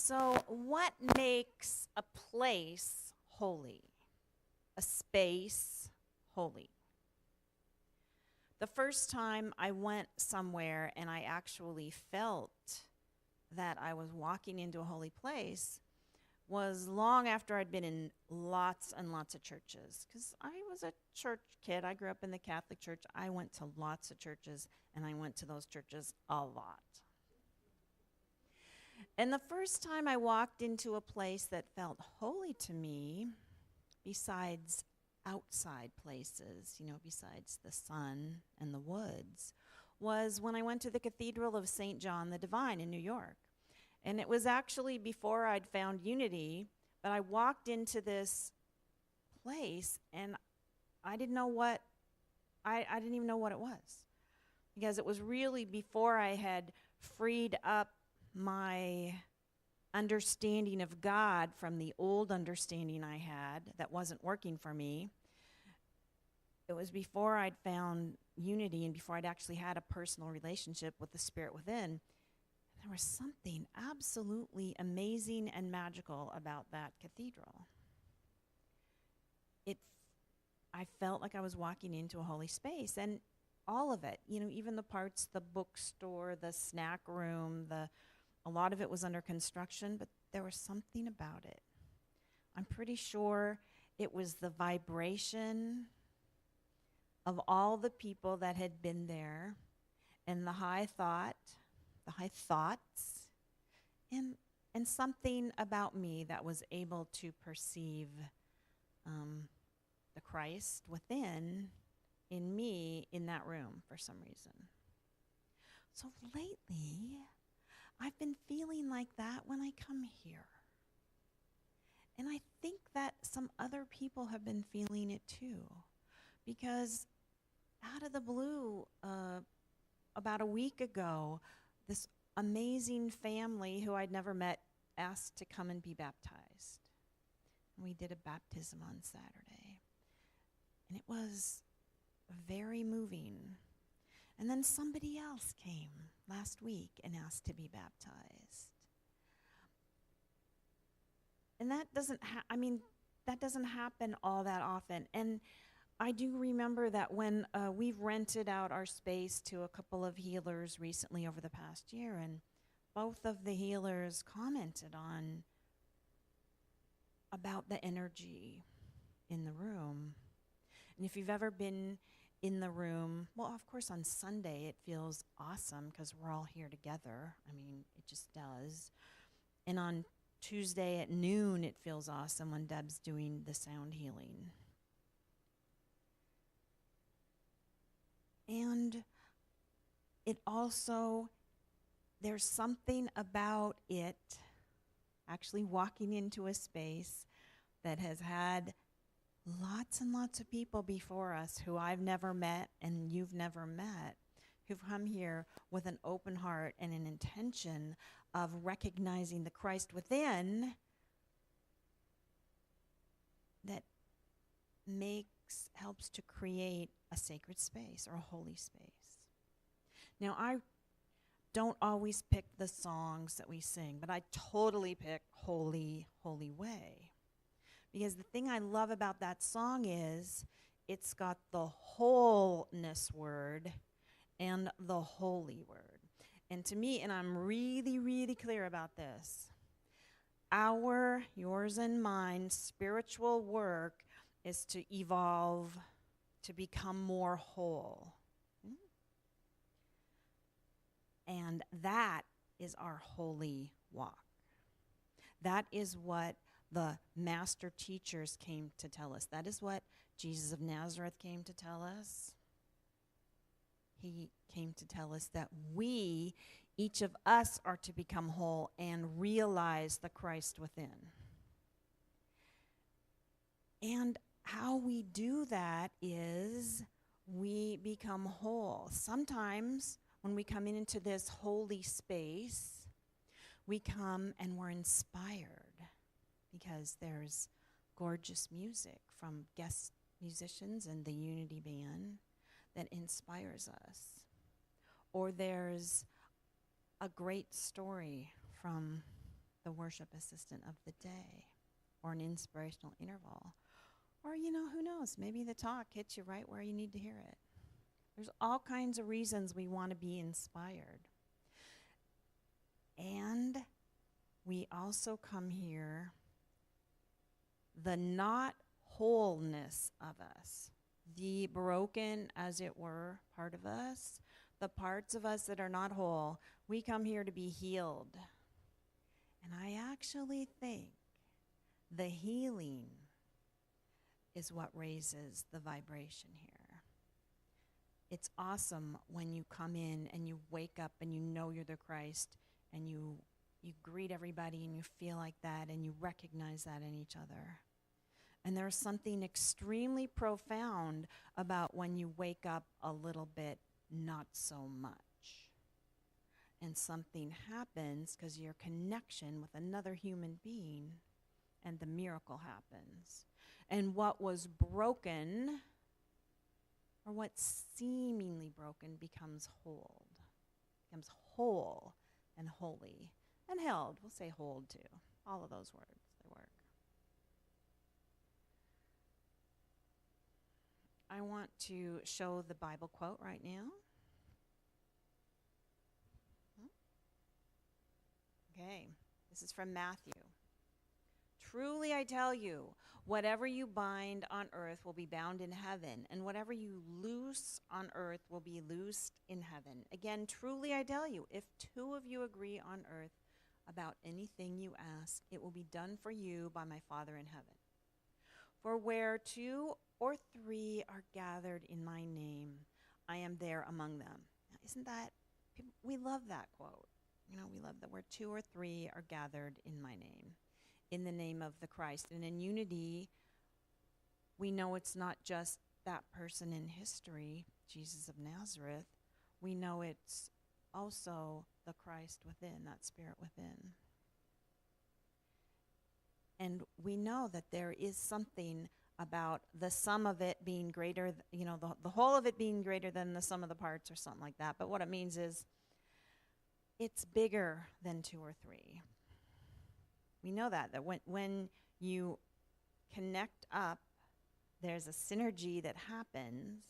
So, what makes a place holy? A space holy? The first time I went somewhere and I actually felt that I was walking into a holy place was long after I'd been in lots and lots of churches. Because I was a church kid. I grew up in the Catholic Church. I went to lots of churches, and I went to those churches a lot. And the first time I walked into a place that felt holy to me, besides outside places, besides the sun and the woods, was when I went to the Cathedral of St. John the Divine in New York. And it was actually before I'd found unity, but I walked into this place and I didn't know what, I didn't even know what it was. Because it was really before I had freed up my understanding of God from the old understanding I had that wasn't working for me. It was before I'd found unity and before I'd actually had a personal relationship with the Spirit within. There was something absolutely amazing and magical about that cathedral. I felt like I was walking into a holy space, and all of it, even the parts, the bookstore, the snack room, a lot of it was under construction, but there was something about it. I'm pretty sure it was the vibration of all the people that had been there and the high thoughts, and something about me that was able to perceive the Christ within in me in that room for some reason. So lately, I've been feeling like that when I come here. And I think that some other people have been feeling it too. Because out of the blue, about a week ago, this amazing family who I'd never met asked to come and be baptized. And we did a baptism on Saturday. And it was very moving. And then somebody else came last week and asked to be baptized. And that doesn't happen all that often. And I do remember that when we've rented out our space to a couple of healers recently over the past year, and both of the healers commented about the energy in the room. And if you've ever been in the room, well, of course, on Sunday it feels awesome because we're all here together. It just does. And on Tuesday at noon, it feels awesome when Deb's doing the sound healing. And it also, there's something about it, actually walking into a space that has had lots and lots of people before us who I've never met and you've never met, who've come here with an open heart and an intention of recognizing the Christ within that helps to create a sacred space or a holy space. Now, I don't always pick the songs that we sing, but I totally pick Holy, Holy Way. Because the thing I love about that song is it's got the wholeness word and the holy word. And to me, and I'm really, really clear about this, yours and mine, spiritual work is to evolve, to become more whole. And that is our holy walk. That is what the master teachers came to tell us. That is what Jesus of Nazareth came to tell us. He came to tell us that each of us, are to become whole and realize the Christ within. And how we do that is we become whole. Sometimes when we come into this holy space, we come and we're inspired because there's gorgeous music from guest musicians and the Unity Band that inspires us. Or there's a great story from the worship assistant of the day, or an inspirational interval. Or, who knows, maybe the talk hits you right where you need to hear it. There's all kinds of reasons we want to be inspired. And we also come here, the not wholeness of us, the broken, as it were, part of us, the parts of us that are not whole, we come here to be healed. And I actually think the healing is what raises the vibration here. It's awesome when you come in and you wake up and you know you're the Christ, and you greet everybody and you feel like that and you recognize that in each other. And there's something extremely profound about when you wake up a little bit not so much. And something happens because your connection with another human being, and the miracle happens. And what was broken, or what's seemingly broken, becomes whole. Becomes whole and holy. And held. We'll say hold too. All of those words, they work. I want to show the Bible quote right now. Okay, this is from Matthew. Truly I tell you, whatever you bind on earth will be bound in heaven, and whatever you loose on earth will be loosed in heaven. Again, truly I tell you, if two of you agree on earth about anything you ask, it will be done for you by my Father in heaven. For where 2 or 3 are gathered in my name, I am there among them. Now, isn't that, we love that quote. We love that where 2 or 3 are gathered in my name, in the name of the Christ. And in unity, we know it's not just that person in history, Jesus of Nazareth. We know it's also the Christ within, that Spirit within. And we know that there is something about the sum of it being greater, the whole of it being greater than the sum of the parts, or something like that. But what it means is it's bigger than 2 or 3. We know that when you connect up, there's a synergy that happens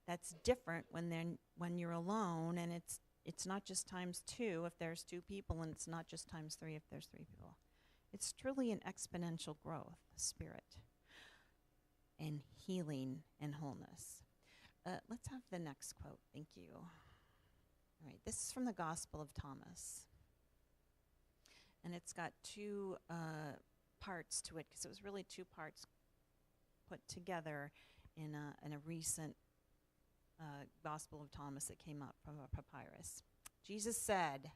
that's different when you're alone, and it's not just times 2 if there's 2 people, and it's not just times 3 if there's 3 people. It's truly an exponential growth, spirit, and healing and wholeness. Let's have the next quote. Thank you. All right, this is from the Gospel of Thomas. And it's got 2 parts to it, because it was really 2 parts put together in a recent Gospel of Thomas that came up from a papyrus. Jesus said,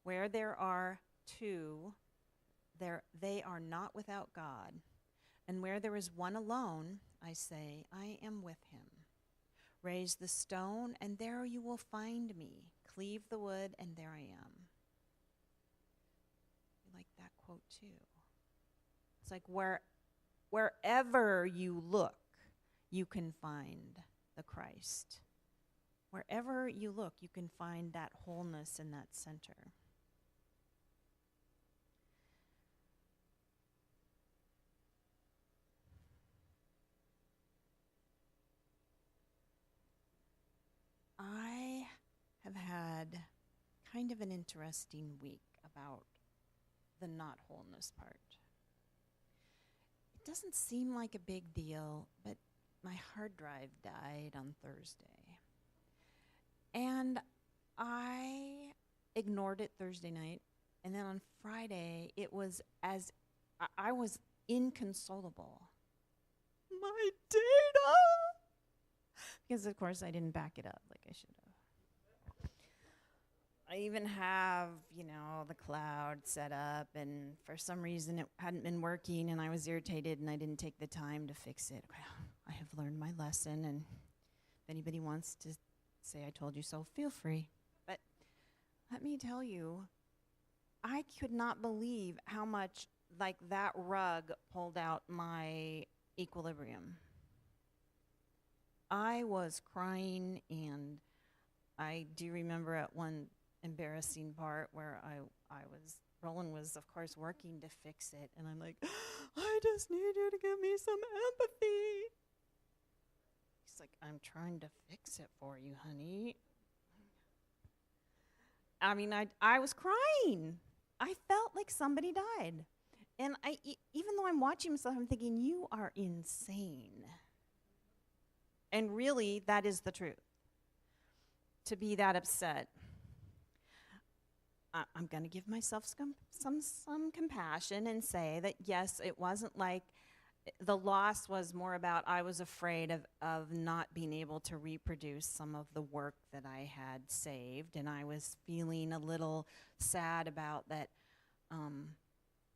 where there are 2, they are not without God. And where there is one alone, I say, I am with him. Raise the stone, and there you will find me. Cleave the wood, and there I am. I like that quote too. It's like wherever you look, you can find the Christ. Wherever you look, you can find that wholeness in that center. I have had kind of an interesting week about the not wholeness part. It doesn't seem like a big deal, but my hard drive died on Thursday. And I ignored it Thursday night, and then on Friday, it was as I was inconsolable. My data! Because, of course, I didn't back it up like I should have. I even have, the cloud set up, and for some reason it hadn't been working, and I was irritated, and I didn't take the time to fix it. Well, I have learned my lesson, and if anybody wants to say I told you so, feel free. But let me tell you, I could not believe how much, that rug pulled out my equilibrium. I was crying, and I do remember at one embarrassing part where Roland was, of course, working to fix it. And I'm like, I just need you to give me some empathy. He's like, I'm trying to fix it for you, honey. I mean, I was crying. I felt like somebody died. And even though I'm watching myself, I'm thinking, you are insane. And really, that is the truth. To be that upset. I'm going to give myself some compassion and say that, yes, it wasn't like the loss was more about I was afraid of not being able to reproduce some of the work that I had saved. And I was feeling a little sad about that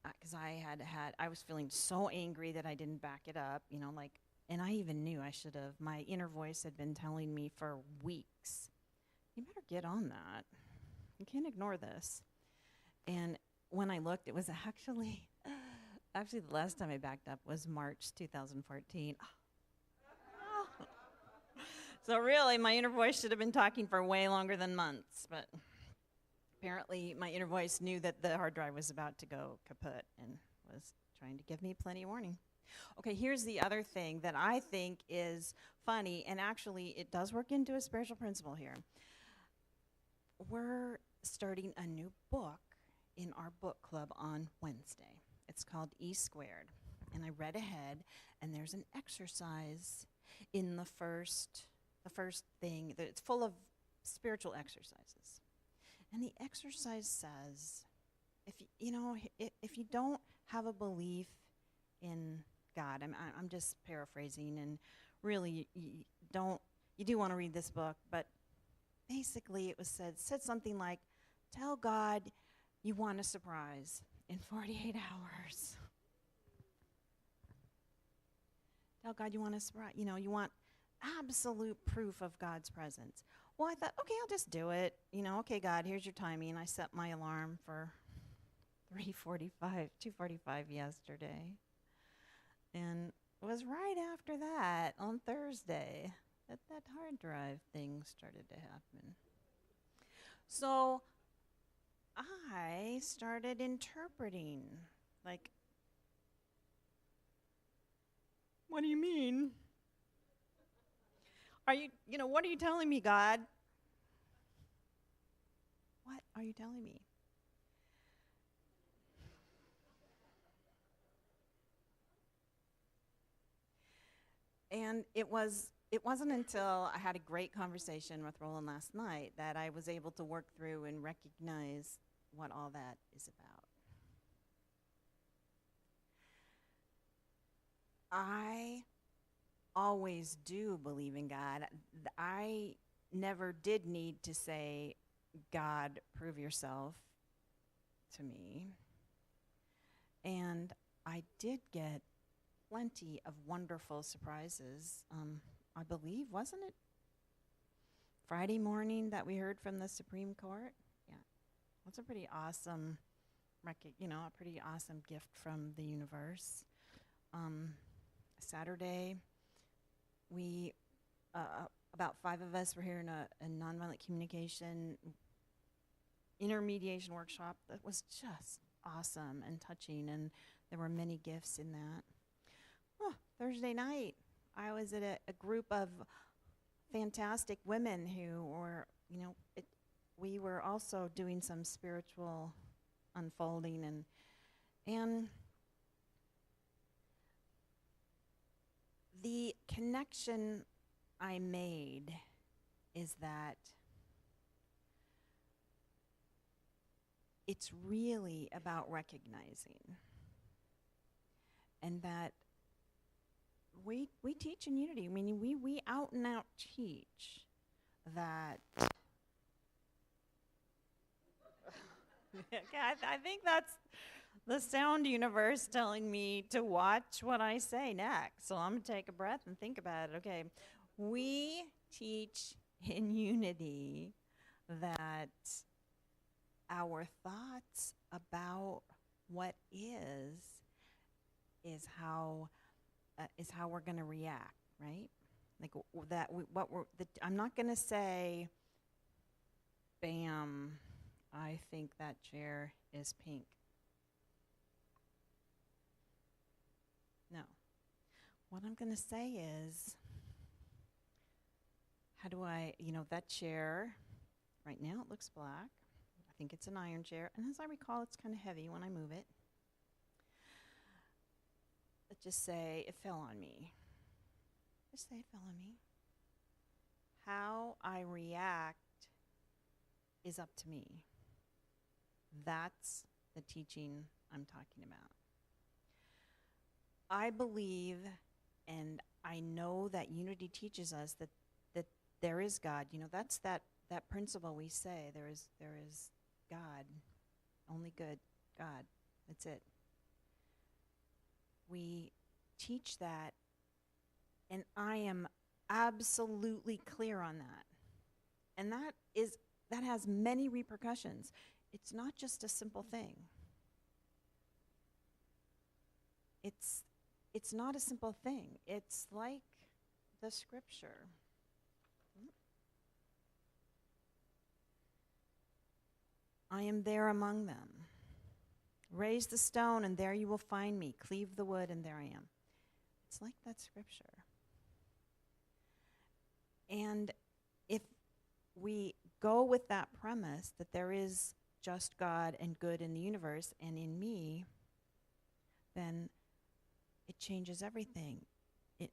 because I was feeling so angry that I didn't back it up, and I even knew I should have. My inner voice had been telling me for weeks, you better get on that. You can't ignore this. And when I looked, it was actually the last time I backed up was March 2014. So really, my inner voice should have been talking for way longer than months, but apparently my inner voice knew that the hard drive was about to go kaput and was trying to give me plenty of warning. Okay, here's the other thing that I think is funny, and actually it does work into a spiritual principle here. We're starting a new book in our book club on Wednesday. It's called E Squared. And I read ahead, and there's an exercise in the first thing. It's full of spiritual exercises. And the exercise says, if you don't have a belief in God, I'm just paraphrasing, and really you do want to read this book, but basically it was said something like, tell God you want a surprise in 48 hours. Tell God you want a surprise. You want absolute proof of God's presence. Well, I thought, okay, I'll just do it. Okay, God, here's your timing. I set my alarm for 2:45 yesterday. And it was right after that, on Thursday, that hard drive thing started to happen. So I started interpreting, like, what do you mean? What are you telling me, God? What are you telling me? And it wasn't until I had a great conversation with Roland last night that I was able to work through and recognize what all that is about. I always do believe in God. I never did need to say, God, prove yourself to me. And I did get plenty of wonderful surprises. I believe, wasn't it Friday morning that we heard from the Supreme Court? Yeah, that's a pretty awesome, a pretty awesome gift from the universe. Saturday, we about 5 of us were here in a nonviolent communication intermediation workshop that was just awesome and touching, and there were many gifts in that. Thursday night, I was at a group of fantastic women who were, we were also doing some spiritual unfolding, and the connection I made is that it's really about recognizing, and that we teach in unity. I mean, we out and out teach that. I think that's the sound universe telling me to watch what I say next. So I'm going to take a breath and think about it. Okay, we teach in unity that our thoughts about what is how we're going to react, right? Like I'm not going to say, bam, think that chair is pink. No. What I'm going to say is, how do I, that chair, right now it looks black. I think it's an iron chair. And as I recall, it's kind of heavy when I move it. Let's just say it fell on me. Just say it fell on me. How I react is up to me. That's the teaching I'm talking about. I believe, and I know that unity teaches us that there is God. That's that principle we say. There is God, only good God. That's it. We teach that, and I am absolutely clear on that. And that has many repercussions. It's not just a simple thing. It's not a simple thing. It's like the scripture. I am there among them. Raise the stone, and there you will find me. Cleave the wood, and there I am. It's like that scripture. And if we go with that premise that there is just God and good in the universe and in me, then it changes everything. It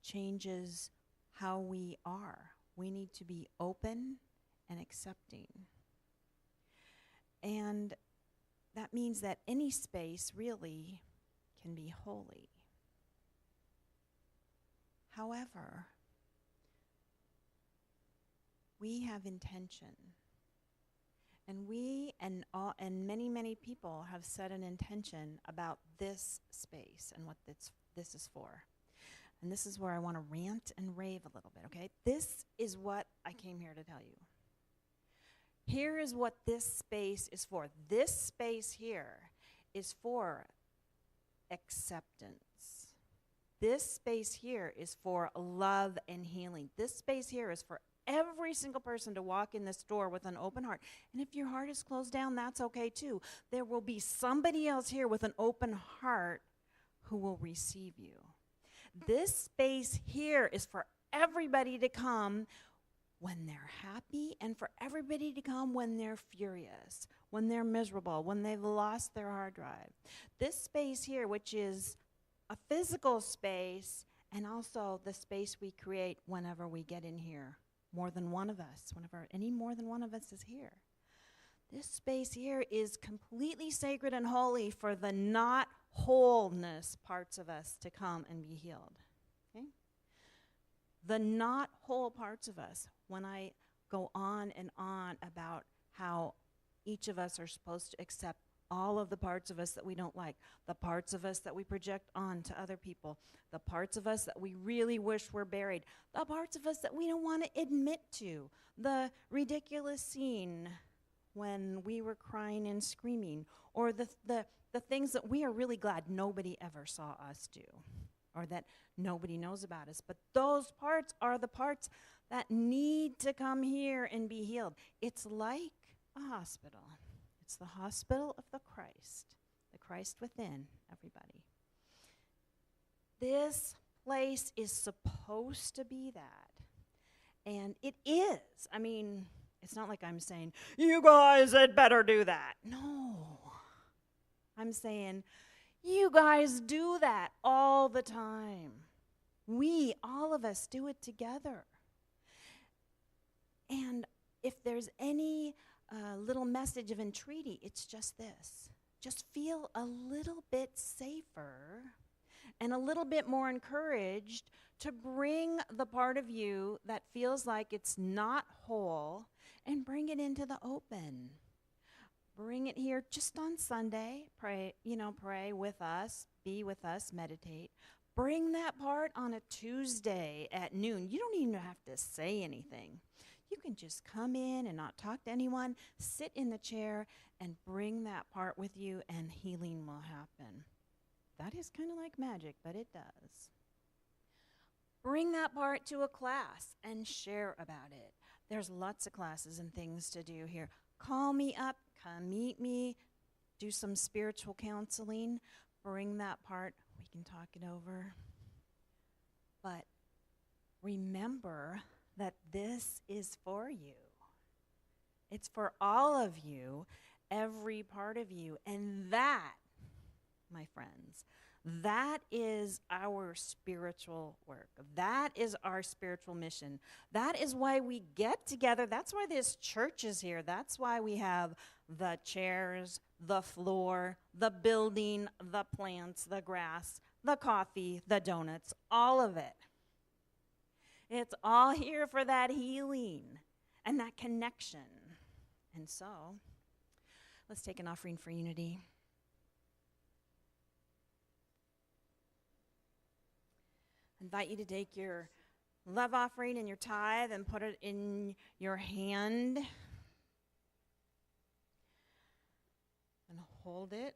changes how we are. We need to be open and accepting. And that means that any space really can be holy. However, we have intention. And we and many people have set an intention about this space and what this is for. And this is where I want to rant and rave a little bit, okay? This is what I came here to tell you. Here is what this space is for. This space here is for acceptance. This space here is for love and healing. This space here is for every single person to walk in this door with an open heart. And if your heart is closed down, that's okay too. There will be somebody else here with an open heart who will receive you. This space here is for everybody to come when they're happy, and for everybody to come when they're furious, when they're miserable, when they've lost their hard drive. This space here, which is a physical space, and also the space we create whenever we get in here. More than one of us, whenever any more than one of us is here. This space here is completely sacred and holy for the not wholeness parts of us to come and be healed. Okay? The not whole parts of us, when I go on and on about how each of us are supposed to accept all of the parts of us that we don't like, the parts of us that we project on to other people, the parts of us that we really wish were buried, the parts of us that we don't want to admit to, the ridiculous scene when we were crying and screaming, or the things that we are really glad nobody ever saw us do, or that nobody knows about us. But those parts are the parts that need to come here and be healed. It's like a hospital. It's the hospital of the Christ within everybody. This place is supposed to be that. And it is. I mean, it's not like I'm saying, you guys had better do that. No. I'm saying, you guys do that all the time. We, all of us, do it together. And if there's any little message of entreaty, it's just this. Just feel a little bit safer and a little bit more encouraged to bring the part of you that feels like it's not whole and bring it into the open. Bring it here just on Sunday. Pray with us, be with us, meditate. Bring that part on a Tuesday at noon. You don't even have to say anything. You can just come in and not talk to anyone, sit in the chair, and bring that part with you, and healing will happen. That is kind of like magic, but it does. Bring that part to a class and share about it. There's lots of classes and things to do here. Call me up, come meet me, do some spiritual counseling, bring that part, we can talk it over. But remember that this is for you. It's for all of you, every part of you. And that, my friends, that is our spiritual work. That is our spiritual mission. That is why we get together. That's why this church is here. That's why we have the chairs, the floor, the building, the plants, the grass, the coffee, the donuts, all of it. It's all here for that healing and that connection. And so, let's take an offering for unity. I invite you to take your love offering and your tithe and put it in your hand and hold it